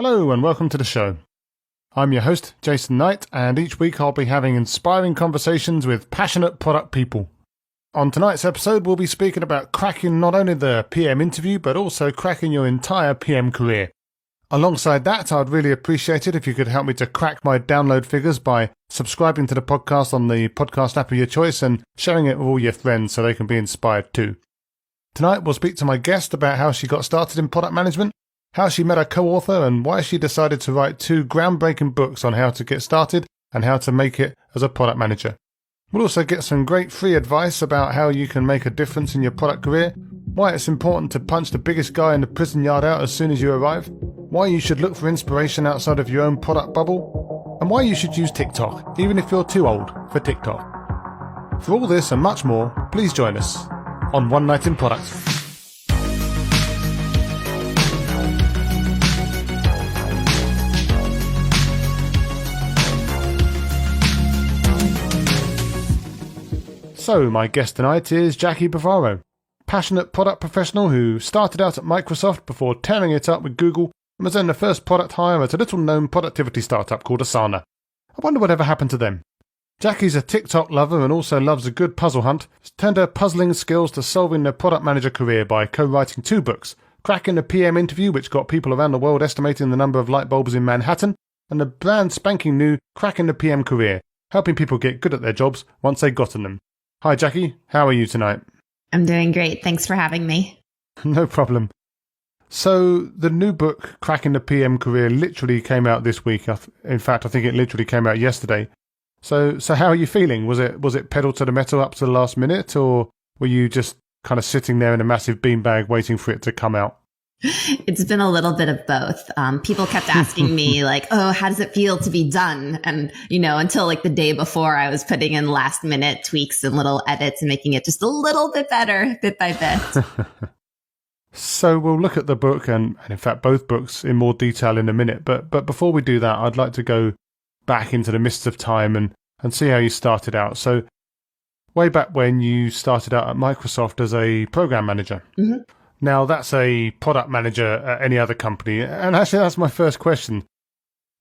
Hello and welcome to the show. I'm your host, Jason Knight, and each week I'll be having inspiring conversations with passionate product people. On tonight's episode, we'll be speaking about cracking not only the PM interview, but also cracking your entire PM career. Alongside that, I'd really appreciate it if you could help me to crack my download figures by subscribing to the podcast on the podcast app of your choice and sharing it with all your friends so they can be inspired too. Tonight, we'll speak to my guest about how she got started in product management, how she met her co-author, and why she decided to write 2 groundbreaking books on how to get started and how to make it as a product manager. We'll also get some great free advice about how you can make a difference in your product career, why it's important to punch the biggest guy in the prison yard out as soon as you arrive, why you should look for inspiration outside of your own product bubble, and why you should use TikTok, even if you're too old for TikTok. For all this and much more, please join us on One Night in Product. So, my guest tonight is Jackie Bavaro, passionate product professional who started out at Microsoft before tearing it up with Google and was then the first product hire at a little-known productivity startup called Asana. I wonder whatever happened to them. Jackie's a TikTok lover and also loves a good puzzle hunt. She's turned her puzzling skills to solving the product manager career by co-writing 2 books, Cracking the PM Interview, which got people around the world estimating the number of light bulbs in Manhattan, and the brand spanking new Cracking the PM Career, helping people get good at their jobs once they've gotten them. Hi Jackie, how are you tonight? I'm doing great. Thanks for having me. No problem. So the new book, Cracking the PM Career, literally came out this week. In fact, I think it literally came out yesterday. So how are you feeling? Was it pedal to the metal up to the last minute, or were you just kind of sitting there in a massive beanbag waiting for it to come out? It's been a little bit of both. People kept asking me like, oh, how does it feel to be done? And, until like the day before, I was putting in last minute tweaks and little edits and making it just a little bit better bit by bit. So we'll look at the book and in fact both books in more detail in a minute. But before we do that, I'd like to go back into the mists of time and see how you started out. So way back when you started out at Microsoft as a program manager. Mm-hmm. Now, that's a product manager at any other company. And actually, that's my first question.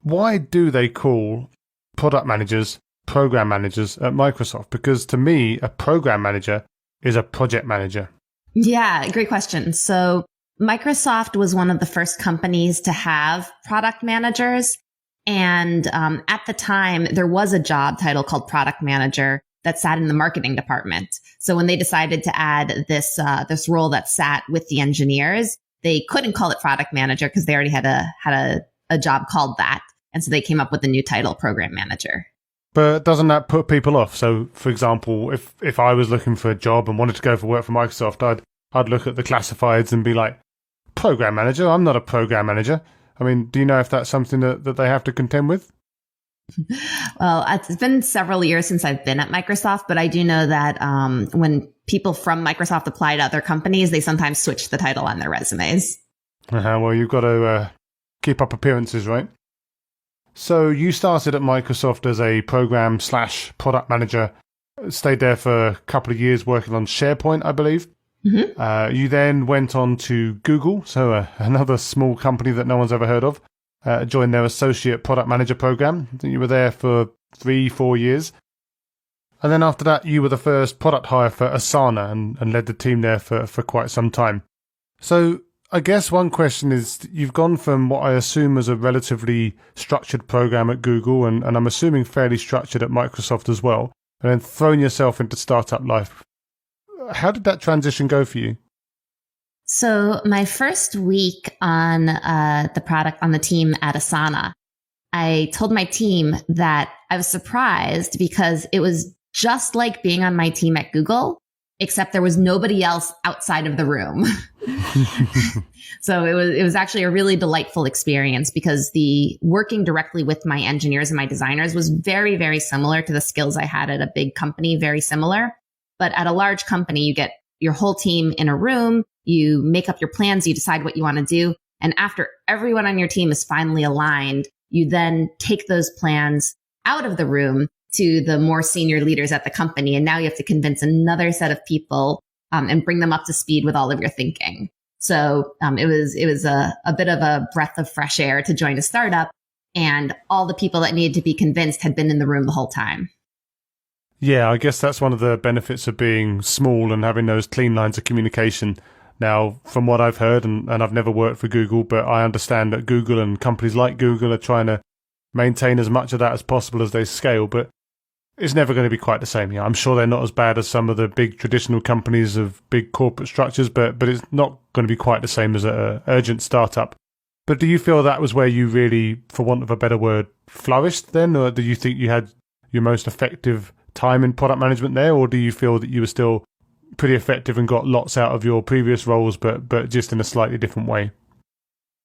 Why do they call product managers program managers at Microsoft? Because to me, a program manager is a project manager. Yeah, great question. So Microsoft was one of the first companies to have product managers. And at the time, there was a job title called product manager that sat in the marketing department. So when they decided to add this role that sat with the engineers, they couldn't call it product manager because they already had a job called that. And so they came up with the new title, program manager. But doesn't that put people off? So, for example, if I was looking for a job and wanted to go for work for Microsoft, I'd look at the classifieds and be like, program manager? I'm not a program manager. I mean, do you know if that's something that they have to contend with? Well, it's been several years since I've been at Microsoft, but I do know that when people from Microsoft apply to other companies, they sometimes switch the title on their resumes. Well, you've got to keep up appearances, right? So you started at Microsoft as a program/product manager, stayed there for a couple of years working on SharePoint, I believe. Mm-hmm. You then went on to Google, so another small company that no one's ever heard of. Joined their associate product manager program. I think you were there for 3-4 years. And then after that, you were the first product hire for Asana and led the team there for quite some time. So I guess one question is, you've gone from what I assume was a relatively structured program at Google, and I'm assuming fairly structured at Microsoft as well, and then thrown yourself into startup life. How did that transition go for you? So my first week on the team at Asana, I told my team that I was surprised because it was just like being on my team at Google, except there was nobody else outside of the room. So it was actually a really delightful experience because the working directly with my engineers and my designers was very, very similar to the skills I had at a big company, very similar. But at a large company, you get your whole team in a room, you make up your plans, you decide what you want to do. And after everyone on your team is finally aligned, you then take those plans out of the room to the more senior leaders at the company. And now you have to convince another set of people and bring them up to speed with all of your thinking. So it was a bit of a breath of fresh air to join a startup, and all the people that needed to be convinced had been in the room the whole time. Yeah, I guess that's one of the benefits of being small and having those clean lines of communication. Now, from what I've heard, and I've never worked for Google, but I understand that Google and companies like Google are trying to maintain as much of that as possible as they scale, but it's never going to be quite the same. Yeah, I'm sure they're not as bad as some of the big traditional companies of big corporate structures, but it's not going to be quite the same as an urgent startup. But do you feel that was where you really, for want of a better word, flourished then? Or do you think you had your most effective time in product management there? Or do you feel that you were still pretty effective and got lots out of your previous roles, but just in a slightly different way?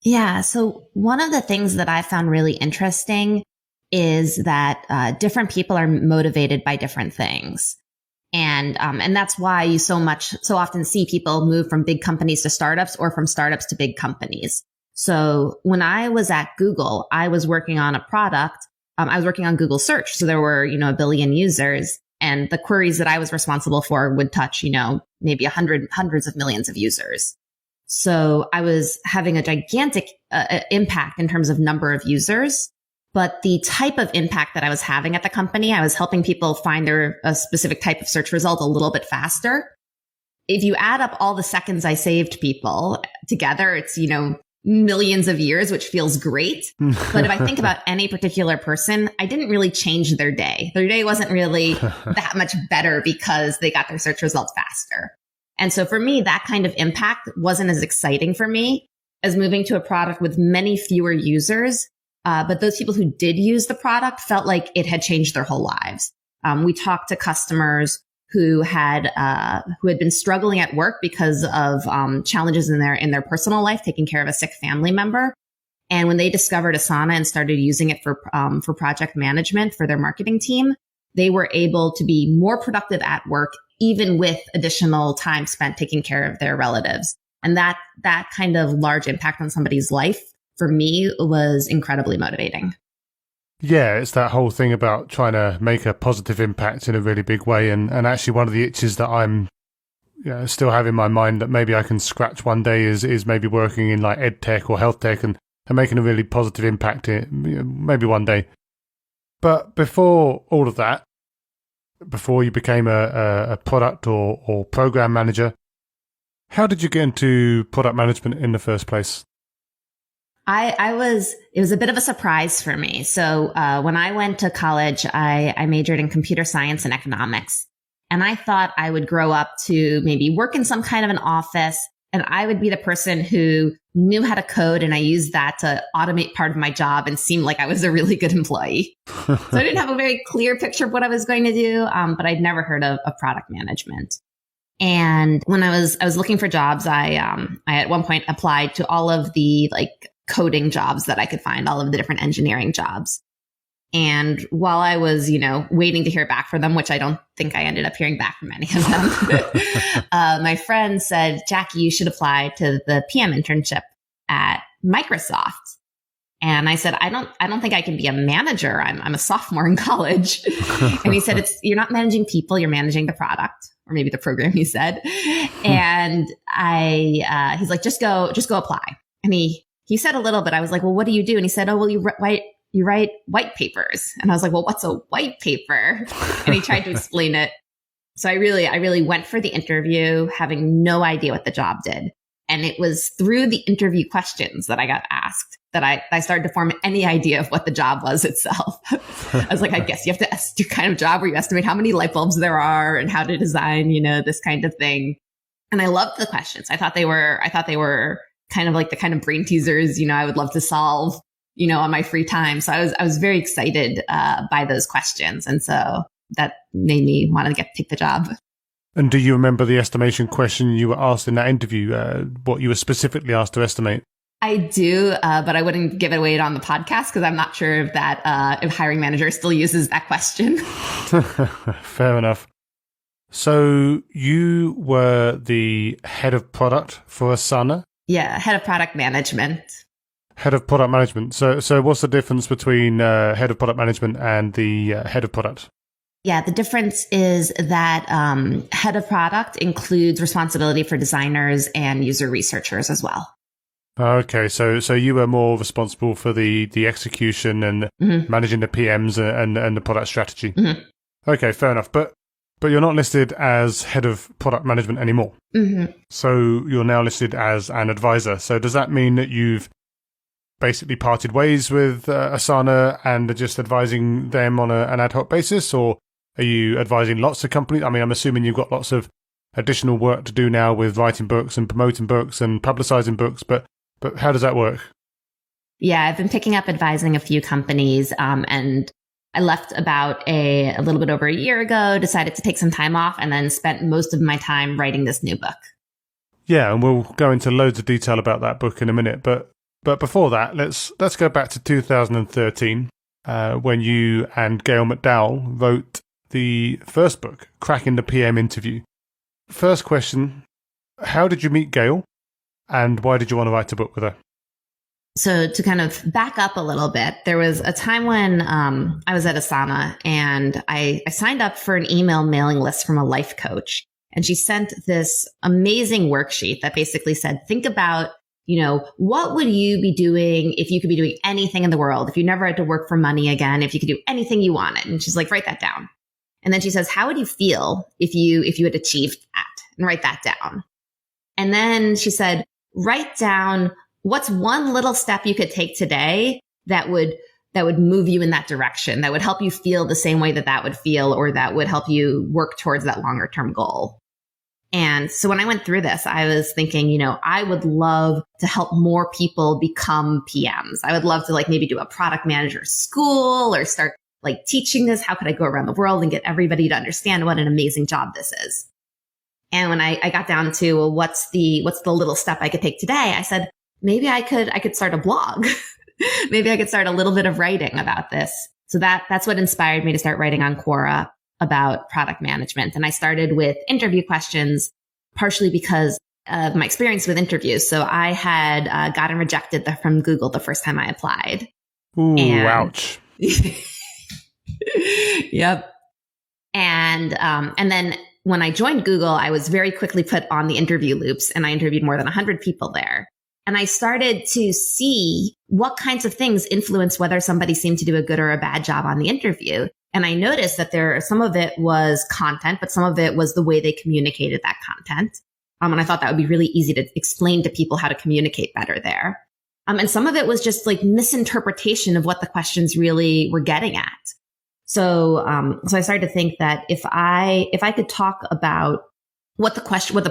Yeah. So one of the things that I found really interesting is that different people are motivated by different things. And that's why you so often see people move from big companies to startups or from startups to big companies. So when I was at Google, I was working on a product. I was working on Google search. So there were, a billion users, and the queries that I was responsible for would touch, maybe hundreds of millions of users. So I was having a gigantic impact in terms of number of users. But the type of impact that I was having at the company, I was helping people find a specific type of search result a little bit faster. If you add up all the seconds I saved people together, it's, millions of years, which feels great. But if I think about any particular person, I didn't really change their day. Their day wasn't really that much better because they got their search results faster. And so for me, that kind of impact wasn't as exciting for me as moving to a product with many fewer users. But those people who did use the product felt like it had changed their whole lives. We talked to customers who had been struggling at work because of challenges in their personal life, taking care of a sick family member. And when they discovered Asana and started using it for project management for their marketing team, they were able to be more productive at work, even with additional time spent taking care of their relatives. And that kind of large impact on somebody's life, for me, was incredibly motivating. Yeah, it's that whole thing about trying to make a positive impact in a really big way. And actually one of the itches that I'm still have in my mind that maybe I can scratch one day is maybe working in like ed tech or health tech and making a really positive impact maybe one day. But before all of that, before you became a product or program manager, how did you get into product management in the first place? It was a bit of a surprise for me. So, when I went to college, I majored in computer science and economics. And I thought I would grow up to maybe work in some kind of an office, and I would be the person who knew how to code. And I used that to automate part of my job and seem like I was a really good employee. So I didn't have a very clear picture of what I was going to do. But I'd never heard of product management. And when I was looking for jobs, I at one point applied to all of the coding jobs that I could find, all of the different engineering jobs. And while I was, waiting to hear back from them, which I don't think I ended up hearing back from any of them, my friend said, Jackie, you should apply to the PM internship at Microsoft. And I said, I don't think I can be a manager. I'm a sophomore in college. And he said, you're not managing people, you're managing the product, or maybe the program, he said. And he's like, just go apply. And he said a little bit. I was like, well, what do you do? And he said, oh, well, you write white papers. And I was like, well, what's a white paper? And he tried to explain it. So I really went for the interview having no idea what the job did. And it was through the interview questions that I got asked that I started to form any idea of what the job was itself. I was like, I guess you have to do kind of job where you estimate how many light bulbs there are and how to design, this kind of thing. And I loved the questions. I thought they were kind of like the kind of brain teasers, I would love to solve, on my free time. So I was very excited by those questions. And so that made me want to take the job. And do you remember the estimation question you were asked in that interview, what you were specifically asked to estimate? I do, but I wouldn't give it away on the podcast because I'm not sure if hiring manager still uses that question. Fair enough. So you were the head of product for Asana? Yeah, head of product management. Head of product management. So what's the difference between head of product management and the head of product? Yeah, the difference is that head of product includes responsibility for designers and user researchers as well. Okay, so you were more responsible for the execution and managing the PMs and the product strategy. Mm-hmm. Okay, fair enough. But you're not listed as head of product management anymore. Mm-hmm. So you're now listed as an advisor. So does that mean that you've basically parted ways with Asana and are just advising them on an ad hoc basis, or are you advising lots of companies? I mean, I'm assuming you've got lots of additional work to do now with writing books and promoting books and publicizing books, but how does that work? Yeah, I've been picking up advising a few companies, and I left about a little bit over a year ago, decided to take some time off, and then spent most of my time writing this new book. Yeah, and we'll go into loads of detail about that book in a minute, but before that, let's go back to 2013, when you and Gail McDowell wrote the first book, Cracking the PM Interview. First question, how did you meet Gail, and why did you want to write a book with her? So to kind of back up a little bit, there was a time when I was at Asana, and I signed up for an email mailing list from a life coach. And she sent this amazing worksheet that basically said, think about, what would you be doing if you could be doing anything in the world, if you never had to work for money again, if you could do anything you wanted. And she's like, write that down. And then she says, how would you feel if you had achieved that? And write that down. And then she said, write down what's one little step you could take today that would move you in that direction, that would help you feel the same way that would feel, or that would help you work towards that longer term goal. And so when I went through this, I was thinking, I would love to help more people become PMs. I would love to maybe do a product manager school or start teaching this. How could I go around the world and get everybody to understand what an amazing job this is? And when I got down to, well, what's the little step I could take today? I said, maybe I could start a blog. Maybe I could start a little bit of writing about this. So that's what inspired me to start writing on Quora about product management. And I started with interview questions, partially because of my experience with interviews. So I had gotten rejected from Google the first time I applied. Ooh, ouch. Yep. And then when I joined Google, I was very quickly put on the interview loops, and I interviewed more than 100 people there. And I started to see what kinds of things influence whether somebody seemed to do a good or a bad job on the interview. And I noticed that some of it was content, but some of it was the way they communicated that content. And I thought that would be really easy to explain to people how to communicate better there. And some of it was just misinterpretation of what the questions really were getting at. So I started to think that if I could talk about what the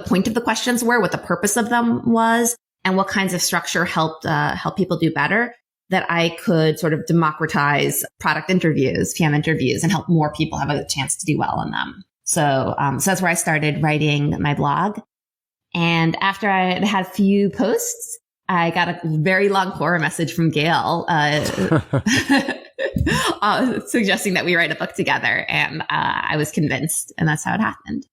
point of the questions were, what the purpose of them was, and what kinds of structure help people do better, that I could sort of democratize product interviews, PM interviews, and help more people have a chance to do well in them. So that's where I started writing my blog. And after I had a few posts, I got a very long Quora message from Gail suggesting that we write a book together. And I was convinced, and that's how it happened.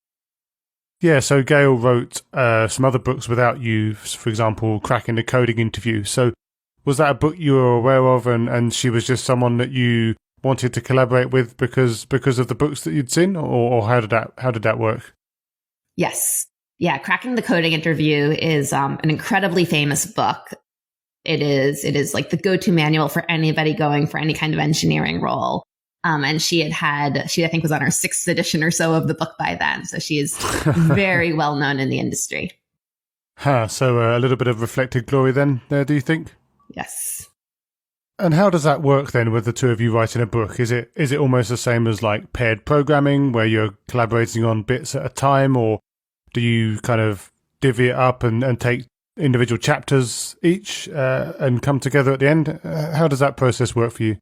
Yeah, so Gail wrote some other books without you, for example, Cracking the Coding Interview. So was that a book you were aware of, and she was just someone that you wanted to collaborate with because of the books that you'd seen, or how did that work? Yes. Yeah, Cracking the Coding Interview is an incredibly famous book. It is like the go-to manual for anybody going for any kind of engineering role. And she I think was on her 6th edition or so of the book by then. So she is very well known in the industry. So a little bit of reflected glory then there, do you think? Yes. And how does that work then with the two of you writing a book? Is it almost the same as paired programming where you're collaborating on bits at a time, or do you kind of divvy it up and take individual chapters each and come together at the end? How does that process work for you?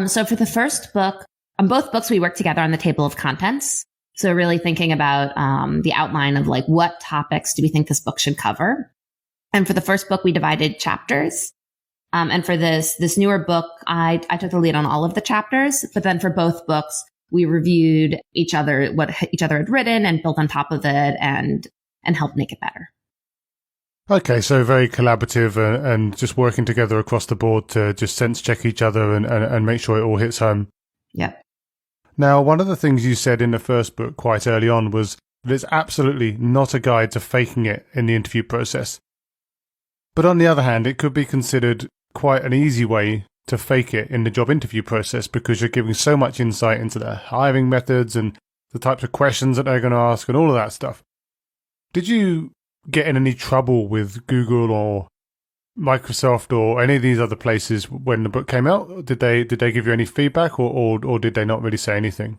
So for the first book, on both books, we worked together on the table of contents. So really thinking about the outline of what topics do we think this book should cover. And for the first book, we divided chapters. And for this newer book, I took the lead on all of the chapters. But then for both books, we reviewed what each other had written and built on top of it and helped make it better. Okay, so very collaborative and just working together across the board to just sense check each other and make sure it all hits home. Yep. Now, one of the things you said in the first book quite early on was that it's absolutely not a guide to faking it in the interview process. But on the other hand, it could be considered quite an easy way to fake it in the job interview process because you're giving so much insight into their hiring methods and the types of questions that they're going to ask and all of that stuff. Did you get in any trouble with Google or Microsoft or any of these other places when the book came out? Did they give you any feedback or did they not really say anything?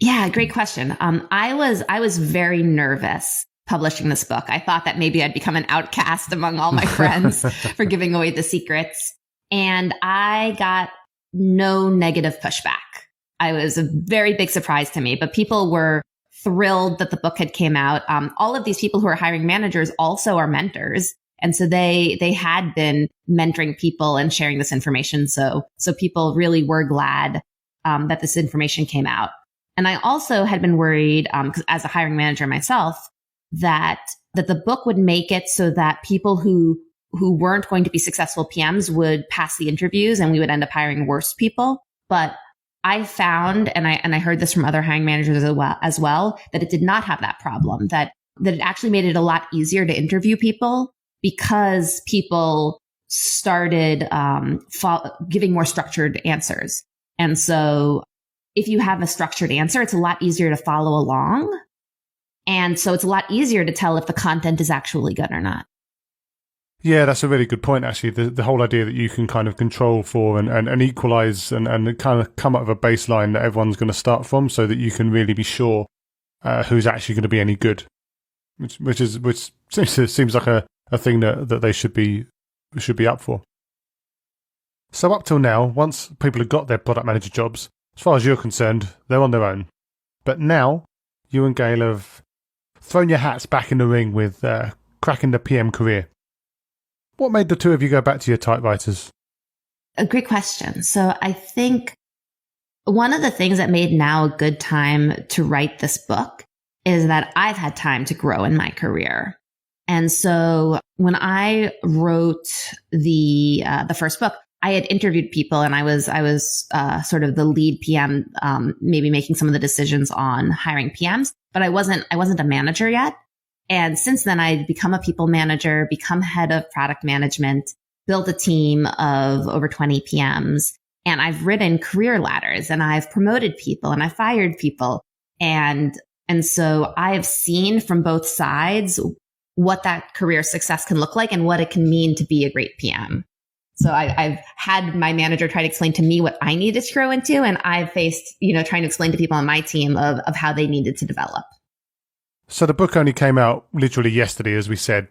Yeah, great question. I was very nervous publishing this book. I thought that maybe I'd become an outcast among all my friends for giving away the secrets. And I got no negative pushback. It was a very big surprise to me, but people were thrilled that the book had came out. All of these people who are hiring managers also are mentors. And so they had been mentoring people and sharing this information. So people really were glad that this information came out. And I also had been worried, as a hiring manager myself, that the book would make it so that people who weren't going to be successful PMs would pass the interviews and we would end up hiring worse people. But I found, and I heard this from other hiring managers as well, that it did not have that problem, that it actually made it a lot easier to interview people because people started giving more structured answers. And so if you have a structured answer, it's a lot easier to follow along. And so it's a lot easier to tell if the content is actually good or not. Yeah, that's a really good point, actually. The whole idea that you can kind of control for and equalize and kind of come up with a baseline that everyone's going to start from so that you can really be sure who's actually going to be any good, which seems like a thing that they should be up for. So up till now, once people have got their product manager jobs, as far as you're concerned, they're on their own. But now you and Gail have thrown your hats back in the ring with cracking the PM career. What made the two of you go back to your typewriters? A great question. So I think one of the things that made now a good time to write this book is that I've had time to grow in my career. And so when I wrote the first book, I had interviewed people and I was sort of the lead PM, maybe making some of the decisions on hiring PMs, but I wasn't a manager yet. And since then, I'd become a people manager, become head of product management, built a team of over 20 PMs. And I've ridden career ladders and I've promoted people and I've fired people. And so I have seen from both sides what that career success can look like and what it can mean to be a great PM. So I've had my manager try to explain to me what I needed to grow into. And I've faced, trying to explain to people on my team of how they needed to develop. So the book only came out literally yesterday, as we said.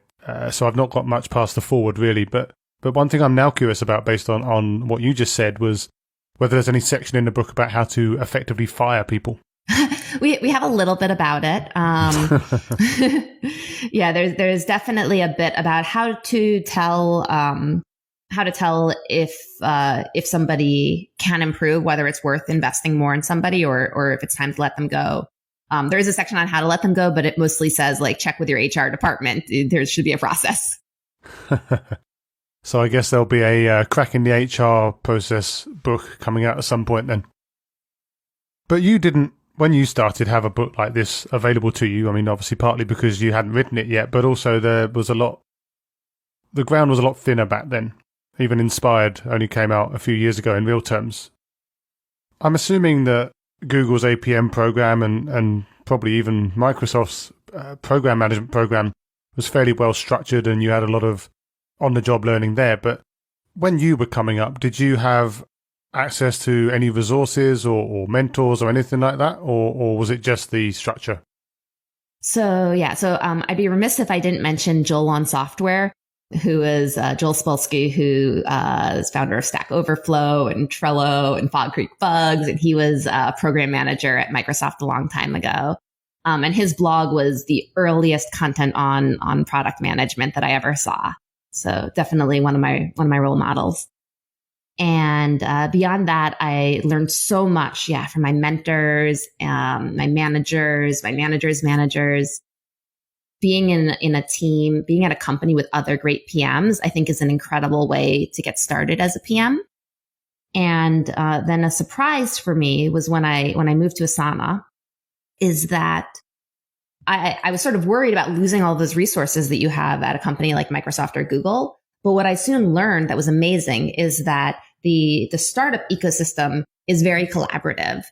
So I've not got much past the forward, really. But one thing I'm now curious about, based on what you just said, was whether there's any section in the book about how to effectively fire people. We have a little bit about it. Yeah, there's definitely a bit about how to tell if somebody can improve, whether it's worth investing more in somebody or if it's time to let them go. There is a section on how to let them go, but it mostly says check with your HR department. There should be a process. So I guess there'll be a cracking the HR process book coming out at some point then. But you didn't, when you started, have a book like this available to you. I mean, obviously partly because you hadn't written it yet, but also the ground was a lot thinner back then. Even Inspired only came out a few years ago in real terms. I'm assuming that Google's APM program and probably even Microsoft's program management program was fairly well structured and you had a lot of on-the-job learning there. But when you were coming up, did you have access to any resources or mentors or anything like that? Or was it just the structure? So I'd be remiss if I didn't mention Joel on Software, who is Joel Spolsky, who is founder of Stack Overflow and Trello and Fog Creek Bugs. And he was a program manager at Microsoft a long time ago. And his blog was the earliest content on product management that I ever saw. So definitely one of my role models. And beyond that, I learned so much, from my mentors, my managers, managers. Being in a team, being at a company with other great PMs, I think is an incredible way to get started as a PM. And then a surprise for me was when I moved to Asana, is that I was sort of worried about losing all those resources that you have at a company like Microsoft or Google. But what I soon learned that was amazing is that the startup ecosystem is very collaborative.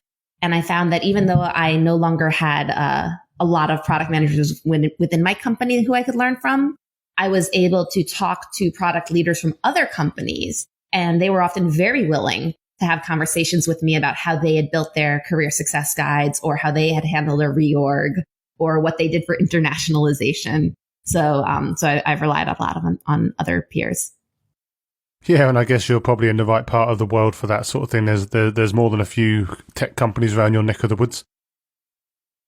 And I found that even though I no longer had a lot of product managers within my company who I could learn from, I was able to talk to product leaders from other companies. And they were often very willing to have conversations with me about how they had built their career success guides, or how they had handled a reorg, or what they did for internationalization. So I've relied a lot on other peers. Yeah, and I guess you're probably in the right part of the world for that sort of thing. There's more than a few tech companies around your neck of the woods.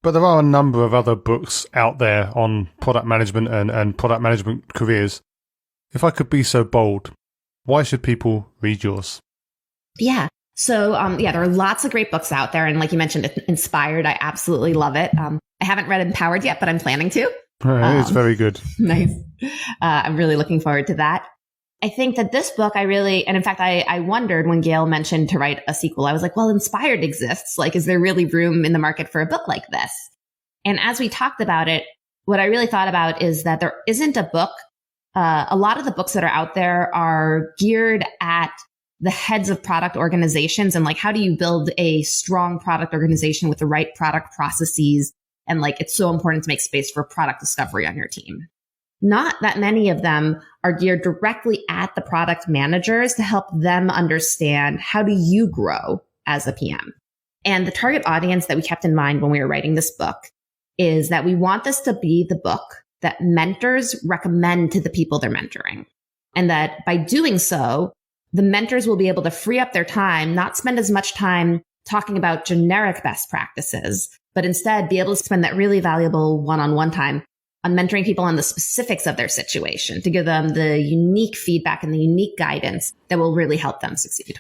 But there are a number of other books out there on product management and product management careers. If I could be so bold, why should people read yours? Yeah. So, there are lots of great books out there. And like you mentioned, Inspired, I absolutely love it. I haven't read Empowered yet, but I'm planning to. It's very good. Nice. I'm really looking forward to that. I think that this book, and in fact, I wondered when Gail mentioned to write a sequel, I was like, well, Inspired exists. Like, is there really room in the market for a book like this? And as we talked about it, what I really thought about is that there isn't a book. A lot of the books that are out there are geared at the heads of product organizations, and like, how do you build a strong product organization with the right product processes? And like, it's so important to make space for product discovery on your team. Not that many of them are geared directly at the product managers to help them understand, how do you grow as a PM? And the target audience that we kept in mind when we were writing this book is that we want this to be the book that mentors recommend to the people they're mentoring. And that by doing so, the mentors will be able to free up their time, not spend as much time talking about generic best practices, but instead be able to spend that really valuable one-on-one time on mentoring people on the specifics of their situation, to give them the unique feedback and the unique guidance that will really help them succeed.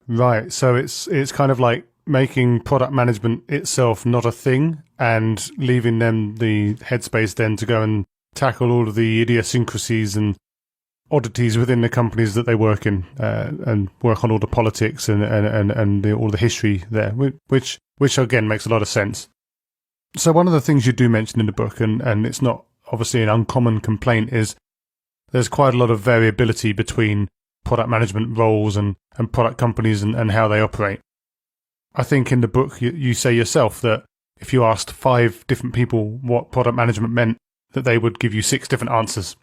Right. So it's kind of like making product management itself not a thing, and leaving them the headspace then to go and tackle all of the idiosyncrasies and oddities within the companies that they work in, and work on all the politics and all the history there, which again makes a lot of sense. So one of the things you do mention in the book, and it's not obviously an uncommon complaint, is there's quite a lot of variability between product management roles and product companies and how they operate. I think in the book you say yourself that if you asked 5 different people what product management meant, that they would give you 6 different answers.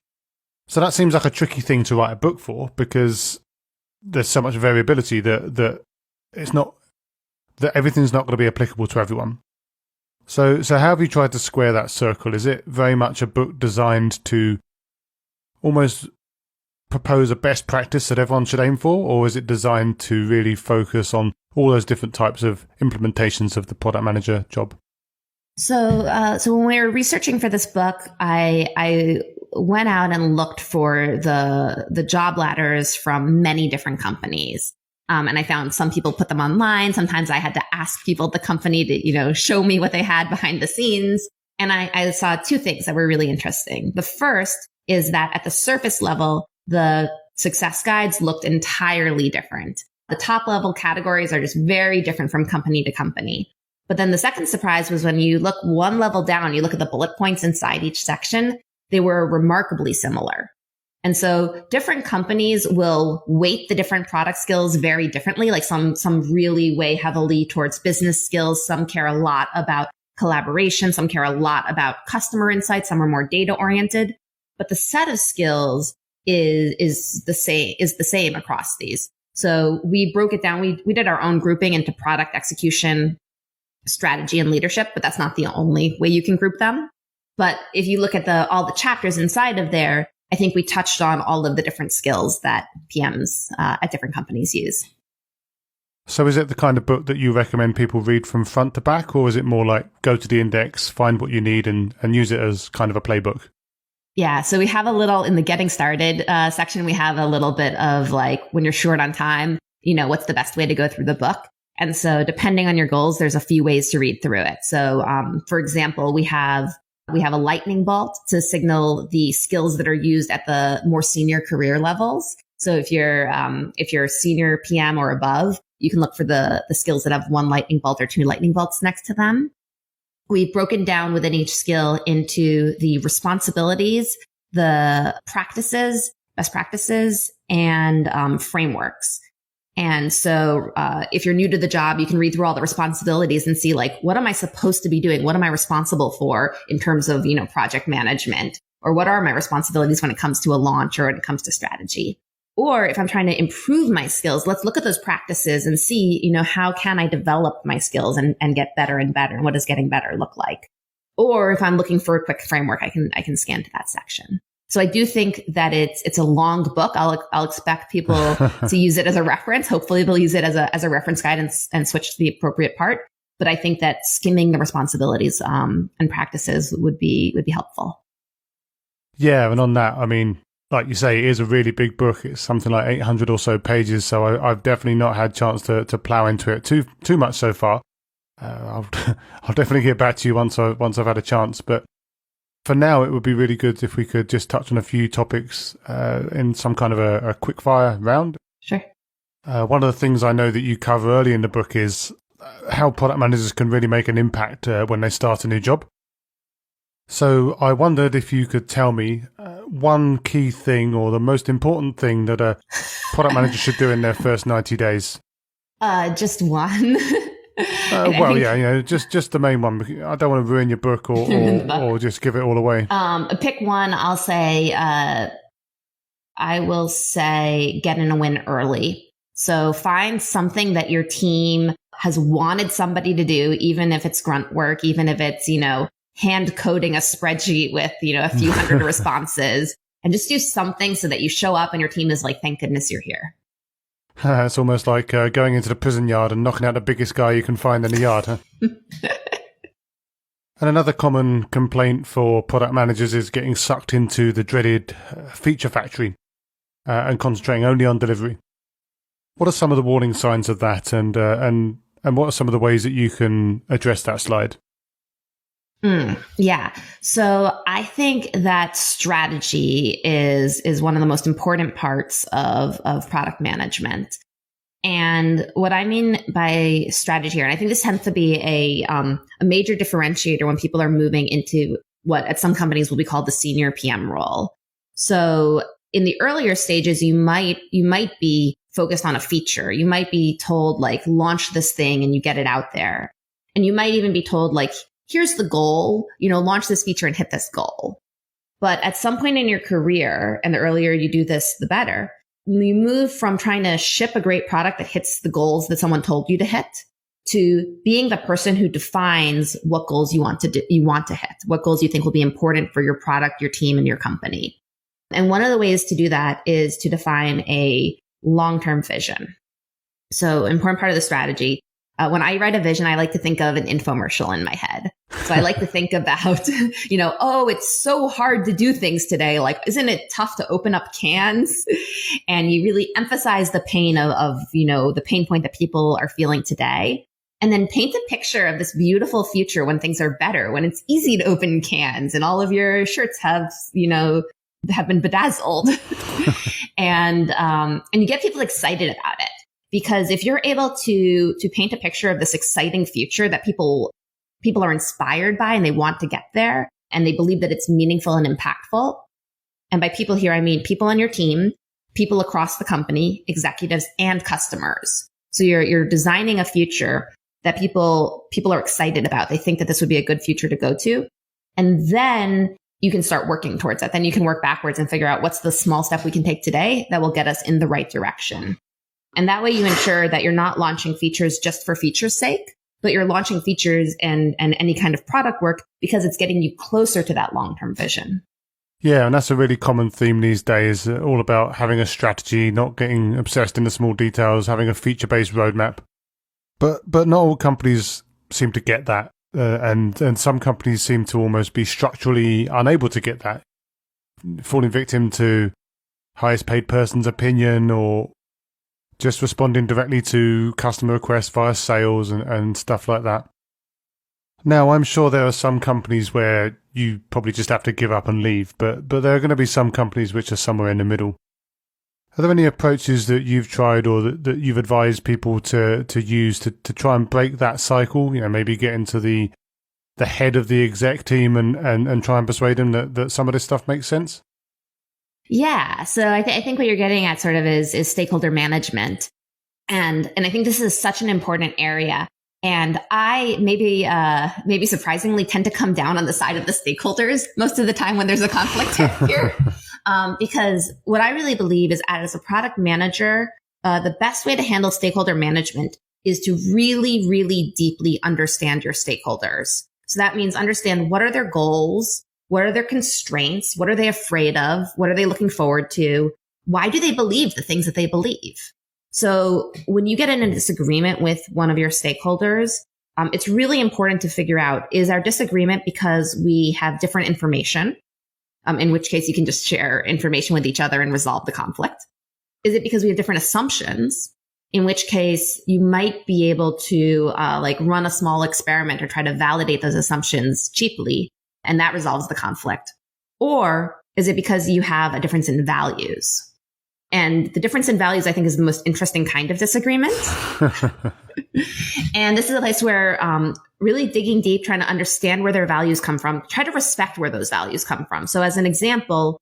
So that seems like a tricky thing to write a book for, because there's so much variability that it's not, that everything's not going to be applicable to everyone. So how have you tried to square that circle? Is it very much a book designed to almost propose a best practice that everyone should aim for, or is it designed to really focus on all those different types of implementations of the product manager job? So when we were researching for this book, I went out and looked for the job ladders from many different companies. And I found some people put them online. Sometimes I had to ask people at the company to, show me what they had behind the scenes. And I saw 2 things that were really interesting. The first is that at the surface level, the success guides looked entirely different. The top level categories are just very different from company to company. But then the second surprise was when you look one level down, you look at the bullet points inside each section, they were remarkably similar. And so different companies will weight the different product skills very differently. Like some really weigh heavily towards business skills. Some care a lot about collaboration. Some care a lot about customer insights. Some are more data oriented. But the set of skills is the same across these. So we broke it down. We did our own grouping into product execution, strategy, and leadership, but that's not the only way you can group them. But if you look at all the chapters inside of there, I think we touched on all of the different skills that PMs at different companies use. So is it the kind of book that you recommend people read from front to back, or is it more like go to the index, find what you need and use it as kind of a playbook? Yeah. So we have a little in the getting started section, we have a little bit of like, when you're short on time, what's the best way to go through the book? And so depending on your goals, there's a few ways to read through it. So for example, we have a lightning bolt to signal the skills that are used at the more senior career levels. So if you're senior PM or above, you can look for the skills that have one lightning bolt or two lightning bolts next to them. We've broken down within each skill into the responsibilities, the practices, best practices, and frameworks. And so if you're new to the job, you can read through all the responsibilities and see, like, what am I supposed to be doing? What am I responsible for in terms of, project management? Or what are my responsibilities when it comes to a launch or when it comes to strategy? Or if I'm trying to improve my skills, let's look at those practices and see, how can I develop my skills and get better and better? And what does getting better look like? Or if I'm looking for a quick framework, I can scan to that section. So I do think that it's a long book. I'll expect people to use it as a reference. Hopefully they'll use it as a reference guide and switch to the appropriate part. But I think that skimming the responsibilities and practices would be helpful. Yeah, and on that, I mean, like you say, it is a really big book. It's something like 800 or so pages. So I've definitely not had a chance to plow into it too much so far. I'll definitely get back to you once I've had a chance. But for now, it would be really good if we could just touch on a few topics in some kind of a quick fire round. Sure. One of the things I know that you cover early in the book is how product managers can really make an impact when they start a new job. So I wondered if you could tell me one key thing or the most important thing that a product manager should do in their first 90 days. Just one. Just the main one. I don't want to ruin your book or just give it all away. Pick one. I'll say, I will say get in a win early. So find something that your team has wanted somebody to do, even if it's grunt work, even if it's, hand coding a spreadsheet with, a few hundred responses, and just do something so that you show up and your team is like, thank goodness you're here. It's almost like going into the prison yard and knocking out the biggest guy you can find in the yard, huh? And another common complaint for product managers is getting sucked into the dreaded feature factory and concentrating only on delivery. What are some of the warning signs of that, and what are some of the ways that you can address that slide? Yeah. So I think that strategy is one of the most important parts of product management. And what I mean by strategy here, and I think this tends to be a major differentiator when people are moving into what at some companies will be called the senior PM role. So in the earlier stages, you might be focused on a feature. You might be told, like, launch this thing and you get it out there. And you might even be told, like, here's the goal, launch this feature and hit this goal. But at some point in your career, and the earlier you do this, the better, you move from trying to ship a great product that hits the goals that someone told you to hit to being the person who defines what goals you want to hit, what goals you think will be important for your product, your team, and your company. And one of the ways to do that is to define a long-term vision. So important part of the strategy. When I write a vision, I like to think of an infomercial in my head. So I like to think about, it's so hard to do things today. Like, isn't it tough to open up cans? And you really emphasize the pain of the pain point that people are feeling today. And then paint a picture of this beautiful future when things are better, when it's easy to open cans and all of your shirts have been bedazzled. and you get people excited about it. Because if you're able to paint a picture of this exciting future that people are inspired by and they want to get there and they believe that it's meaningful and impactful. And by people here, I mean people on your team, people across the company, executives and customers. So you're designing a future that people are excited about. They think that this would be a good future to go to. And then you can start working towards that. Then you can work backwards and figure out what's the small step we can take today that will get us in the right direction. And that way you ensure that you're not launching features just for feature's sake, but you're launching features and any kind of product work because it's getting you closer to that long-term vision. Yeah, and that's a really common theme these days, all about having a strategy, not getting obsessed in the small details, having a feature-based roadmap. But not all companies seem to get that, and some companies seem to almost be structurally unable to get that, falling victim to highest paid person's opinion or just responding directly to customer requests via sales and stuff like that. Now, I'm sure there are some companies where you probably just have to give up and leave, but there are going to be some companies which are somewhere in the middle. Are there any approaches that you've tried or that you've advised people to use to try and break that cycle? Maybe get into the head of the exec team and try and persuade them that some of this stuff makes sense? Yeah. So I think what you're getting at sort of is stakeholder management. And I think this is such an important area. And I maybe surprisingly tend to come down on the side of the stakeholders most of the time when there's a conflict here. Because what I really believe is as a product manager, the best way to handle stakeholder management is to really, really deeply understand your stakeholders. So that means understand what are their goals, what are their constraints, what are they afraid of, what are they looking forward to, why do they believe the things that they believe? So when you get in a disagreement with one of your stakeholders, it's really important to figure out, is our disagreement because we have different information? In which case you can just share information with each other and resolve the conflict. Is it because we have different assumptions? In which case you might be able to run a small experiment or try to validate those assumptions cheaply, and that resolves the conflict. Or is it because you have a difference in values? And the difference in values, I think, is the most interesting kind of disagreement. And this is a place where really digging deep, trying to understand where their values come from, try to respect where those values come from. So as an example,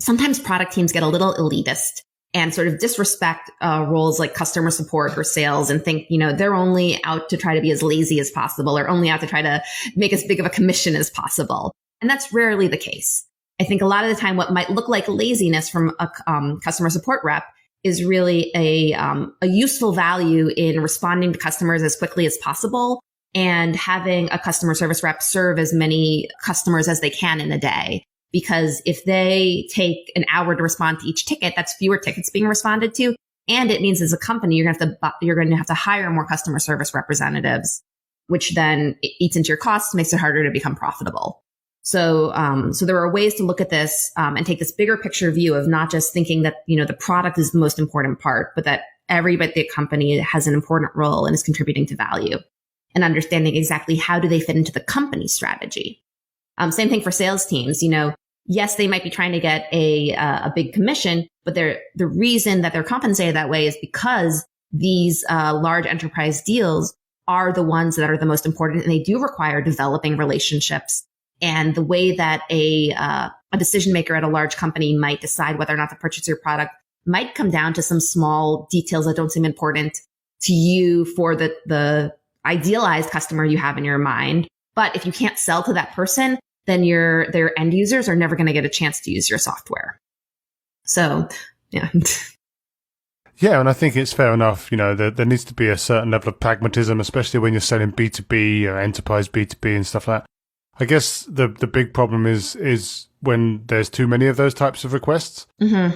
sometimes product teams get a little elitist and sort of disrespect roles like customer support or sales and think, they're only out to try to be as lazy as possible or only out to try to make as big of a commission as possible. And that's rarely the case. I think a lot of the time what might look like laziness from a customer support rep is really a useful value in responding to customers as quickly as possible and having a customer service rep serve as many customers as they can in a day. Because if they take an hour to respond to each ticket, that's fewer tickets being responded to. And it means as a company, you're going to have to hire more customer service representatives, which then eats into your costs, makes it harder to become profitable. So there are ways to look at this and take this bigger picture view of not just thinking that, the product is the most important part, but that everybody at the company has an important role and is contributing to value, and understanding exactly how do they fit into the company strategy. Same thing for sales teams. Yes, they might be trying to get a big commission, but the reason that they're compensated that way is because these large enterprise deals are the ones that are the most important, and they do require developing relationships. And the way that a decision maker at a large company might decide whether or not to purchase your product might come down to some small details that don't seem important to you for the idealized customer you have in your mind. But if you can't sell to that person, then their end users are never going to get a chance to use your software. So, yeah. Yeah, and I think it's fair enough. There needs to be a certain level of pragmatism, especially when you're selling B2B or enterprise B2B and stuff like that. I guess the big problem is when there's too many of those types of requests. Mm-hmm.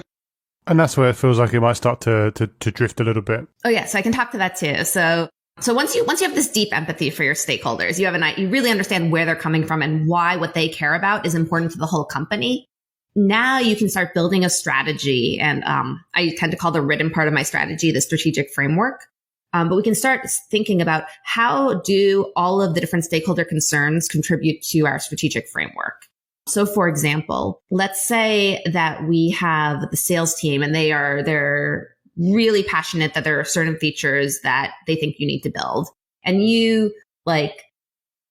And that's where it feels like it might start to drift a little bit. Oh, yeah. So I can talk to that too. So once you have this deep empathy for your stakeholders, you really understand where they're coming from and why what they care about is important to the whole company. Now you can start building a strategy. And I tend to call the written part of my strategy the strategic framework. But we can start thinking about how do all of the different stakeholder concerns contribute to our strategic framework. So for example, let's say that we have the sales team and they're really passionate that there are certain features that they think you need to build. And you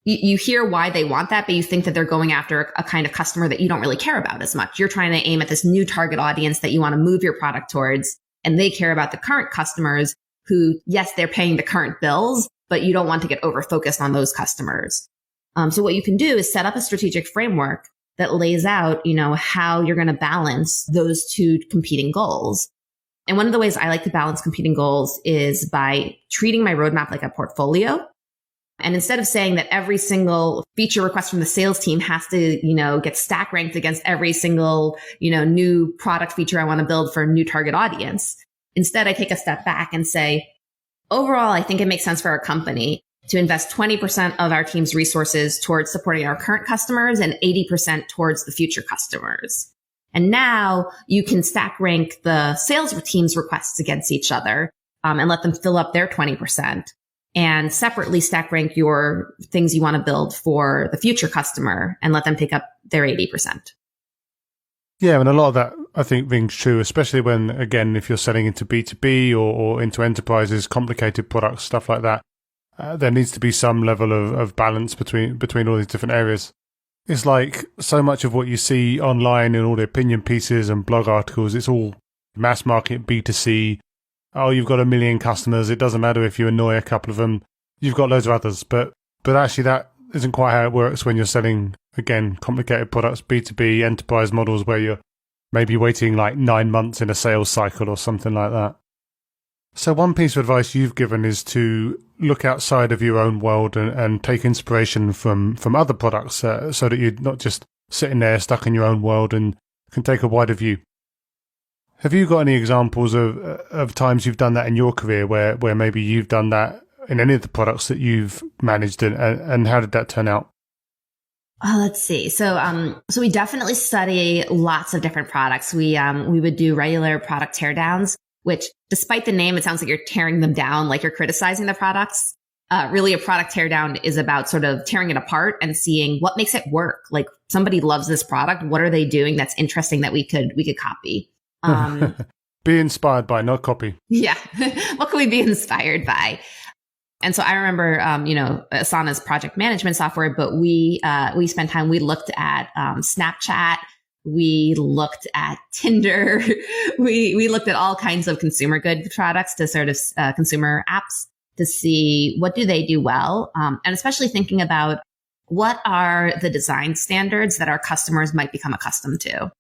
hear why they want that, but you think that they're going after a kind of customer that you don't really care about as much. You're trying to aim at this new target audience that you want to move your product towards, and they care about the current customers who, yes, they're paying the current bills, but you don't want to get over-focused on those customers. So what you can do is set up a strategic framework that lays out, how you're going to balance those two competing goals. And one of the ways I like to balance competing goals is by treating my roadmap like a portfolio. And instead of saying that every single feature request from the sales team has to, get stack ranked against every single, new product feature I want to build for a new target audience, instead, I take a step back and say, overall, I think it makes sense for our company to invest 20% of our team's resources towards supporting our current customers and 80% towards the future customers. And now you can stack rank the sales team's requests against each other and let them fill up their 20%, and separately stack rank your things you want to build for the future customer and let them take up their 80%. Yeah, and a lot of that I think rings true, especially when, again, if you're selling into B2B or into enterprises, complicated products, stuff like that. There needs to be some level of balance between all these different areas. It's like so much of what you see online in all the opinion pieces and blog articles, it's all mass market B2C. Oh, you've got 1 million customers. It doesn't matter if you annoy a couple of them. You've got loads of others. But actually that isn't quite how it works when you're selling, again, complicated products, B2B enterprise models where you're maybe waiting like 9 months in a sales cycle or something like that. So one piece of advice you've given is to look outside of your own world and take inspiration from other products so that you're not just sitting there stuck in your own world and can take a wider view. Have you got any examples of times you've done that in your career where maybe you've done that in any of the products that you've managed and how did that turn out? Oh, let's see. So we definitely study lots of different products. We would do regular product teardowns, which despite the name, it sounds like you're tearing them down, like you're criticizing the products. Really a product teardown is about sort of tearing it apart and seeing what makes it work. Like somebody loves this product. What are they doing that's interesting that we could copy? Be inspired by, not copy. Yeah. What can we be inspired by? And so I remember, Asana's project management software, but we spent time, we looked at Snapchat, we looked at Tinder, we looked at all kinds of consumer good products to sort of consumer apps to see what do they do well. And especially thinking about what are the design standards that our customers might become accustomed to.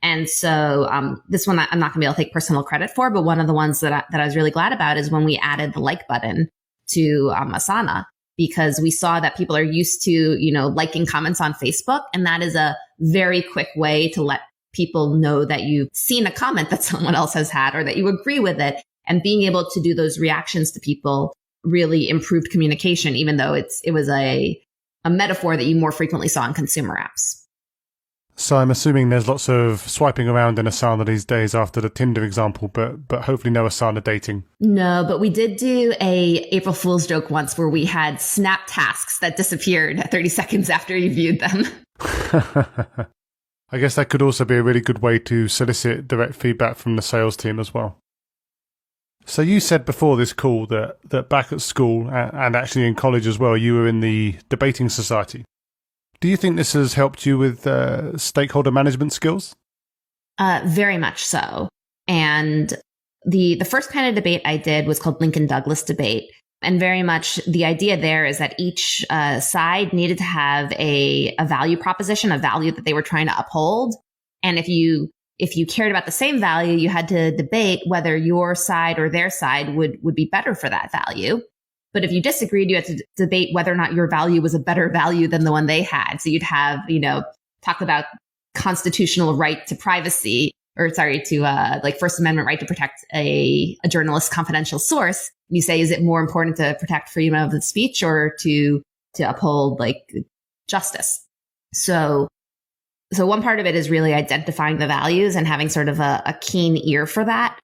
And so this one I'm not going to be able to take personal credit for, but one of the ones that I was really glad about is when we added the like button to Asana, because we saw that people are used to, liking comments on Facebook. And that is a very quick way to let people know that you've seen a comment that someone else has had or that you agree with it. And being able to do those reactions to people really improved communication, even though it was a metaphor that you more frequently saw in consumer apps. So I'm assuming there's lots of swiping around in Asana these days after the Tinder example, but hopefully no Asana dating. No, but we did do a April Fool's joke once where we had snap tasks that disappeared 30 seconds after you viewed them. I guess that could also be a really good way to solicit direct feedback from the sales team as well. So you said before this call that back at school and actually in college as well, you were in the debating society. Do you think this has helped you with stakeholder management skills? Very much so. And the first kind of debate I did was called Lincoln Douglas debate. And very much the idea there is that each side needed to have a value proposition, a value that they were trying to uphold. And if you cared about the same value, you had to debate whether your side or their side would be better for that value. But if you disagreed, you had to debate whether or not your value was a better value than the one they had. So you'd have, talk about constitutional right to privacy, to First Amendment right to protect a journalist's confidential source. You say, is it more important to protect freedom of the speech or to uphold justice? So one part of it is really identifying the values and having sort of a keen ear for that.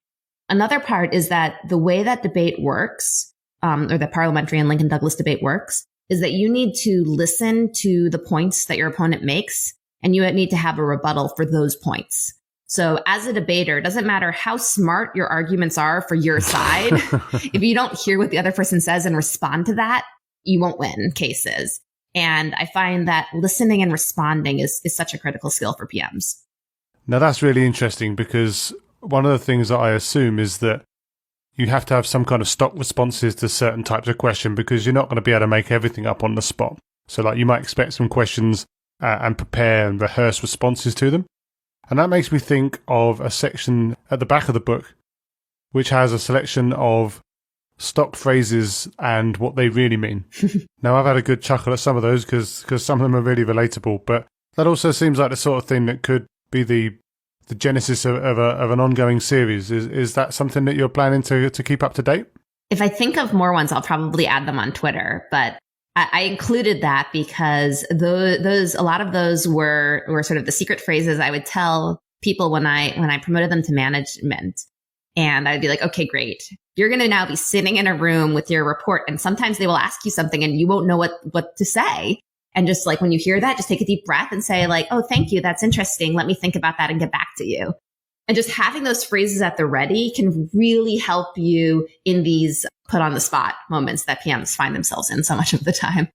Another part is that the way that debate works, or the parliamentary and Lincoln Douglas debate works, is that you need to listen to the points that your opponent makes, and you need to have a rebuttal for those points. So as a debater, it doesn't matter how smart your arguments are for your side. If you don't hear what the other person says and respond to that, you won't win cases. And I find that listening and responding is such a critical skill for PMs. Now that's really interesting, because one of the things that I assume is that you have to have some kind of stock responses to certain types of question, because you're not going to be able to make everything up on the spot. So you might expect some questions and prepare and rehearse responses to them. And that makes me think of a section at the back of the book, which has a selection of stock phrases and what they really mean. Now, I've had a good chuckle at some of those because some of them are really relatable, but that also seems like the sort of thing that could be the genesis of an ongoing series. Is that something that you're planning to keep up to date? If I think of more ones, I'll probably add them on Twitter, but I included that because a lot of those were sort of the secret phrases I would tell people when I promoted them to management. And I'd be like, okay, great. You're going to now be sitting in a room with your report. And sometimes they will ask you something and you won't know what to say. And just like when you hear that, just take a deep breath and say like, oh, thank you. That's interesting. Let me think about that and get back to you. And just having those phrases at the ready can really help you in these put on the spot moments that PMs find themselves in so much of the time.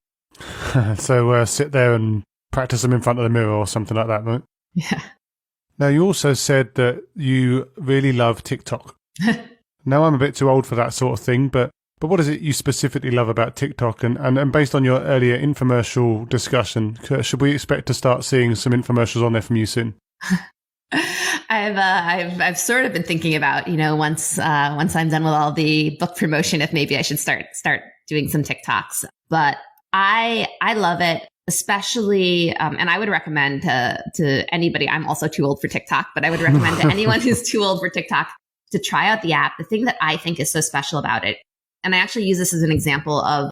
So sit there and practice them in front of the mirror or something like that, right? Yeah. Now, you also said that you really love TikTok. Now, I'm a bit too old for that sort of thing, but what is it you specifically love about TikTok? And based on your earlier infomercial discussion, should we expect to start seeing some infomercials on there from you soon? I've sort of been thinking about, once I'm done with all the book promotion, if maybe I should start doing some TikToks. But I love it, especially, and I would recommend to anybody. I'm also too old for TikTok, but I would recommend to anyone who's too old for TikTok to try out the app. The thing that I think is so special about it, and I actually use this as an example of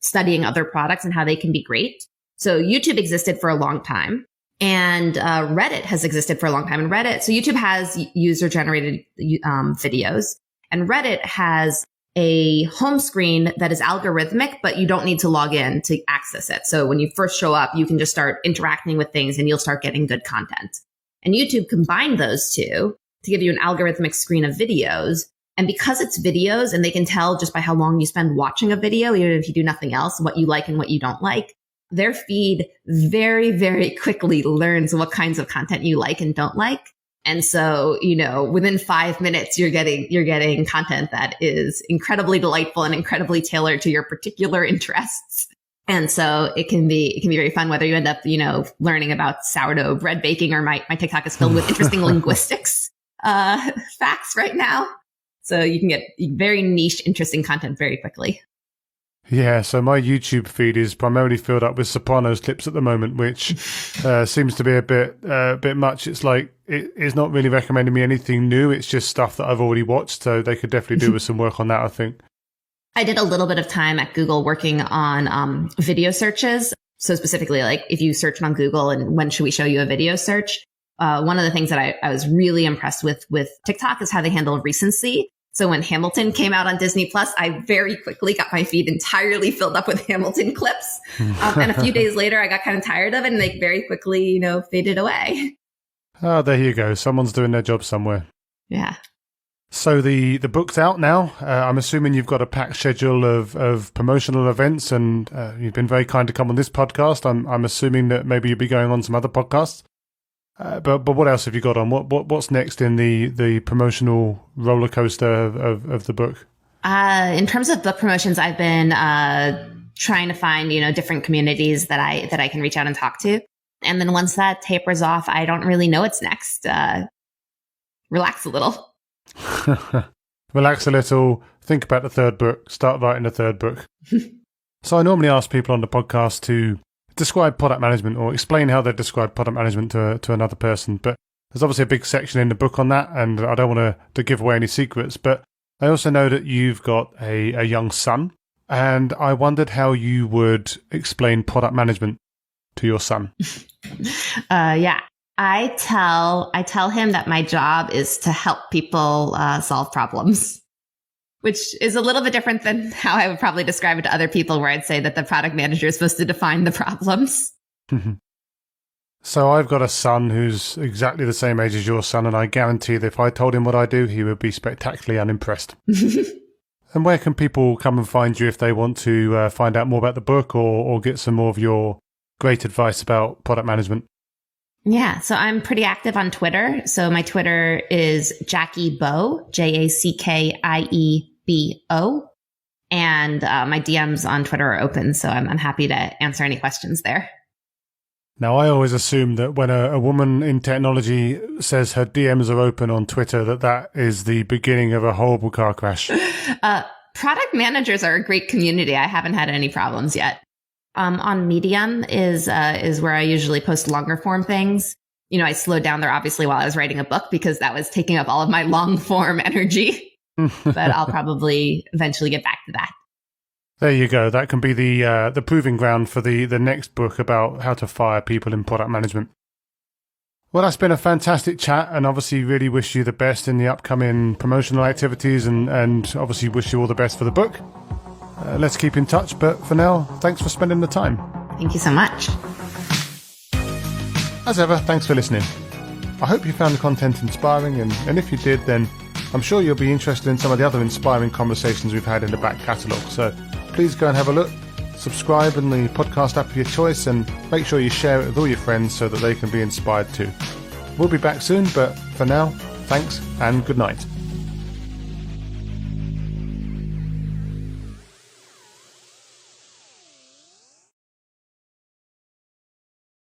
studying other products and how they can be great. So YouTube existed for a long time. And Reddit has existed for a long time. And so YouTube has user-generated videos, and Reddit has a home screen that is algorithmic, but you don't need to log in to access it. So when you first show up, you can just start interacting with things and you'll start getting good content. And YouTube combined those two to give you an algorithmic screen of videos. And because it's videos and they can tell just by how long you spend watching a video, even if you do nothing else, what you like and what you don't like, their feed very, very quickly learns what kinds of content you like and don't like. And so, within 5 minutes, you're getting content that is incredibly delightful and incredibly tailored to your particular interests. And so it can be very fun, whether you end up, learning about sourdough bread baking, or my TikTok is filled with interesting linguistics facts right now. So you can get very niche, interesting content very quickly. Yeah, so my YouTube feed is primarily filled up with Sopranos clips at the moment, which seems to be a bit much. It's like it's not really recommending me anything new. It's just stuff that I've already watched, so they could definitely do with some work on that, I think. I did a little bit of time at Google working on video searches. So specifically, like if you search on Google and when should we show you a video search, one of the things that I was really impressed with TikTok is how they handle recency. So when Hamilton came out on Disney Plus, I very quickly got my feed entirely filled up with Hamilton clips. And a few days later, I got kind of tired of it and they very quickly, faded away. Oh, there you go. Someone's doing their job somewhere. Yeah. So the book's out now. I'm assuming you've got a packed schedule of promotional events, and you've been very kind to come on this podcast. I'm assuming that maybe you'll be going on some other podcasts. But what else have you got on? What's next in the promotional roller coaster of the book? In terms of book promotions, I've been trying to find different communities that I can reach out and talk to, and then once that tapers off, I don't really know what's next. Relax a little. Relax a little. Think about the third book. Start writing the third book. So I normally ask people on the podcast to describe product management or explain how they describe product management to another person. But there's obviously a big section in the book on that, and I don't want to give away any secrets. But I also know that you've got a young son, and I wondered how you would explain product management to your son. Yeah. I tell him that my job is to help people solve problems, which is a little bit different than how I would probably describe it to other people, where I'd say that the product manager is supposed to define the problems. So I've got a son who's exactly the same age as your son, and I guarantee that if I told him what I do, he would be spectacularly unimpressed. And where can people come and find you if they want to find out more about the book or get some more of your great advice about product management? Yeah, so I'm pretty active on Twitter. So my Twitter is Jackie Bo, JACKIEBO. And my DMs on Twitter are open, so I'm happy to answer any questions there. Now, I always assume that when a woman in technology says her DMs are open on Twitter, that is the beginning of a horrible car crash. Product managers are a great community. I haven't had any problems yet. On Medium is where I usually post longer form things. I slowed down there obviously while I was writing a book because that was taking up all of my long form energy. But I'll probably eventually get back to that. There you go. That can be the proving ground for the next book about how to fire people in product management. Well, that's been a fantastic chat, and obviously really wish you the best in the upcoming promotional activities, and obviously wish you all the best for the book. Let's keep in touch, but for now, thanks for spending the time. Thank you so much. As ever, thanks for listening. I hope you found the content inspiring, and if you did, then I'm sure you'll be interested in some of the other inspiring conversations we've had in the back catalogue. So please go and have a look, subscribe in the podcast app of your choice, and make sure you share it with all your friends so that they can be inspired too. We'll be back soon, but for now, thanks and good night.